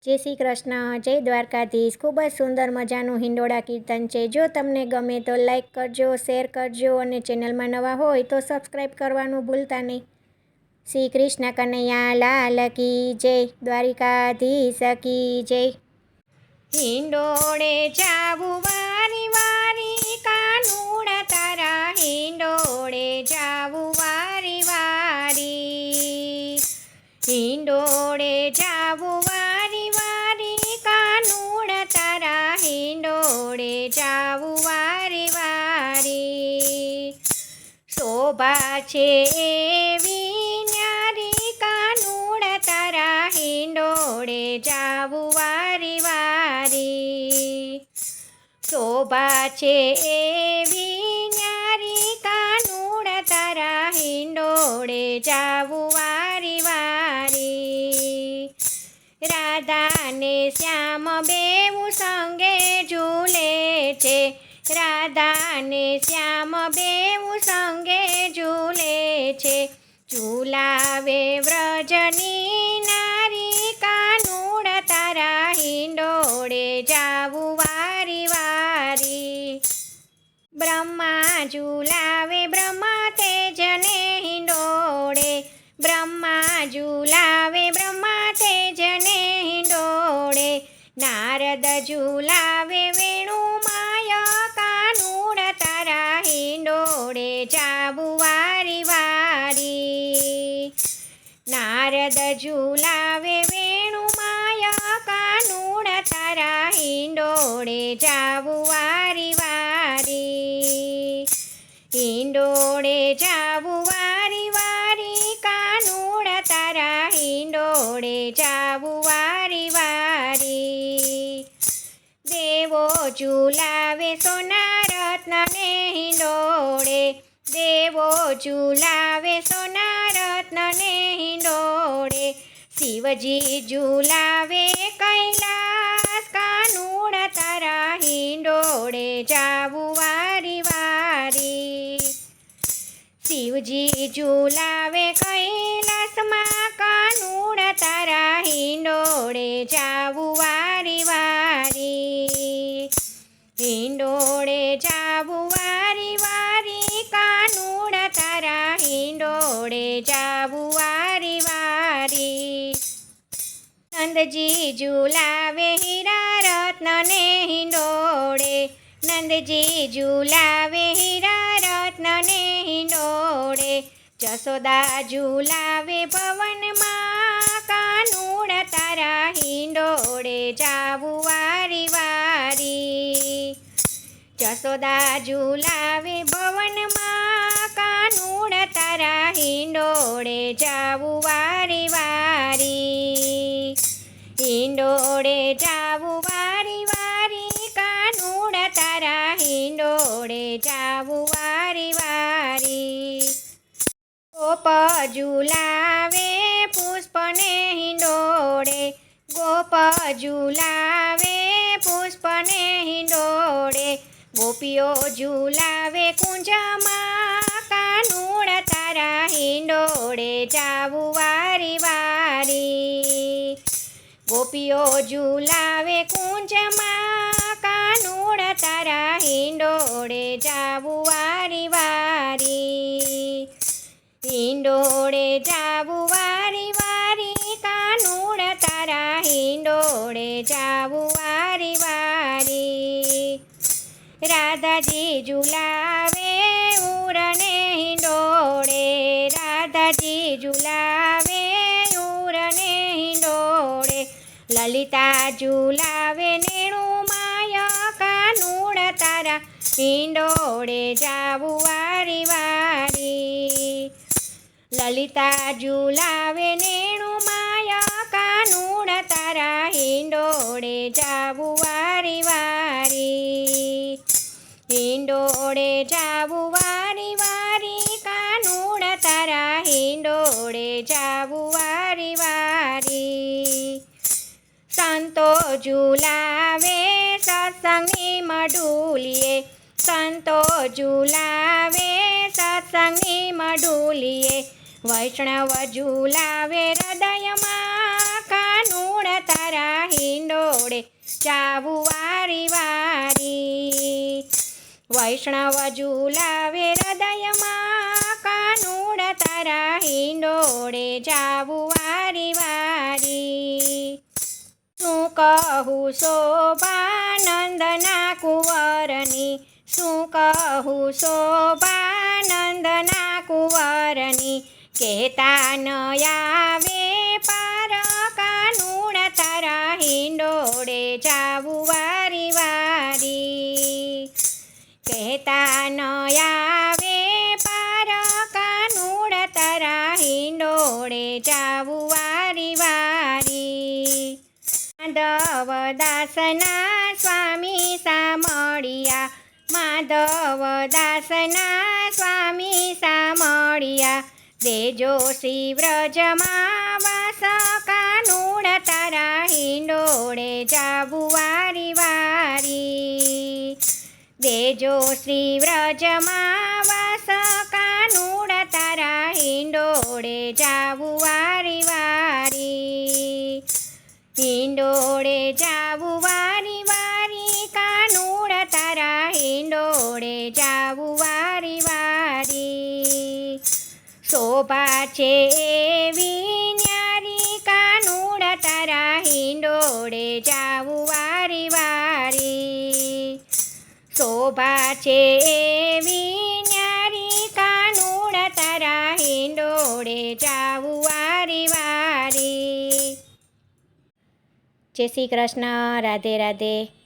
जय श्री कृष्ण, जय द्वारकाधीश। खूब ज सुंदर मजानुं हिंडोळा कीर्तन है। जो तमने गमे तो लाइक करजो, शेर करजो और चेनल में नवा होय तो सब्सक्राइब करवानुं भूलता नहीं। श्री कृष्ण कन्हैया लाल की जय, द्वारिकाधीश की जय। हिंडोळे जावू वारी वारी कानूड़ा तारा, हिंडोळे जावू वारी वारी, हिंडोळे जावू वारी वारी कानूड़ा तारा, हिंडोळे जावू वारी वारी। शोभा छे एवी न्यारी कानूड़ा तारा, हिंडोळे जावू वारी वारी। शोभा छे एवी न्यारी कानूड़ा तारा, हिंडोळे जावू वारी वारी। राधा ने श्याम बेऊ संगे झूले छे, राधा ने श्याम बेऊ संगे झूले छे। झूलावे व्रजनी नारी कानूड़ा तारा, हिंडोळे जावू वारी वारी। ब्रह्मा झूलावे ब्रह्मा तेजने हिंडोळे, ब्रह्मा झूलावे ब्रह्मा तेजने हिंडोळे। नारद झूलावे वेणु माया कानूड़ा तारा, हिंडोळे जावू वारी वारी। नारद झूलावे वेणु माया कानूड़ा तारा, हिंडोळे जावू वारी वारी। हिंडोळे जावू वारी वारी कानूड़ा तारा, हिंडोळे जावू वारी वारी। देवो झूलावे सोना रत्न ने हिंडोळे, देवो झूलावे सोना रत्न ने हिंडोळे। शिवजी झूलावे कैलास कानूड़ा तारा, हिंडोळे जावू वारी वारी। शिवजी झूलावे कैलास मां कानूड़ा तारा, हिंडोळे जावू वारी वारी। हिंडोळे जावू वारी वारी कानूड़ा तारा, हिंडोळे जावू वारी वारी। नंदजी झूलावे हीरा रत्न ने हिंडोळे, नंदजी झूलावे हीरा रत्न ने हिंडोळे। जसोदा झूलावे भवन मां कानूड़ा तारा, हिंडोळे जावू वारी वारी। जसोदा झूलावे भवन मां कानूड़ा तारा, हिंडोळे जावू वारी वारी। हिंडोळे जावू वारी वारी कानूड़ा तारा, हिंडोळे जावू वारी वारी। गोप झूलावे पुष्प ने हिंडोळे, गोप झूलावे पुष्प ने हिंडोळे। गोपीओ झूलावे कुंज मां कानूड़ा तारा, हिंडोळे जावू वारी वारी। गोपीओ झूलावे कुंज मां कानूड़ा तारा, हिंडोळे जावू वारी वारी। हिंडोळे जावू वारी वारी कानूड़ा तारा, हिंडोळे जावू वारी वारी। राधाजी झूलावे उरने हिंडोळे, राधाजी झूलावे उरने हिंडोळे। ललिता झूलावे नेणु माया कानूड़ा तारा, हिंडोळे जावू वारी वारी। ललिता झूलावे नेणु माया कानूड़ा तारा, हिंडोळे जावू वारी वारी। हिंडोळे जावू वारी वारी कानूड़ा तारा, हिंडोळे जावू वारी वारी। संतो झूलावे सत्संगी मढूलिये, संतो झूलावे सत्संगी मढूलिये। वैष्णव झूलावे हृदय मां कानूड़ा तारा, હિંડોળે જાવું વારી વારી. વૈષ્ણવ ઝુલાવે હૃદયમાં કાનુડ તારા હિંડોળે જાવું વારી વારી. શું કહું શોભાનંદના કુંવરની, શું કહું શોભાનંદના કુંવરની, કહેતા ન આવે પાર કાનુડ તારા હિંડોળે જાવું વારી વારી. કહેતા ન આવે પાર કાનુડ તારા હિંડોળે જાવું વારી વારી. માધવદાસના સ્વામી સામળિયા, માધવદાસના સ્વામી સામળિયા, દેજો શ્રી વ્રજમાં વાસ કાનુડ તારા હિંડોળે જાવું વારી વારી. દેજો શ્રી વ્રજમાં વાસ કાનુડ તારા હિંડોળે જાવું વારી વારી. હિંડોળે જાવું વારી વારી, કાનુડ તારા હિંડોળે જાવું વારી વારી. શોભા છે એવી ન્યારી કાનુડ તારા હિંડોળે જાવું વારી વારી. શોભા છે એવી ન્યારી કાનુડ તારા હિંડોળે જાવું વારી વારી. જય શ્રી કૃષ્ણ. રાધે રાધે.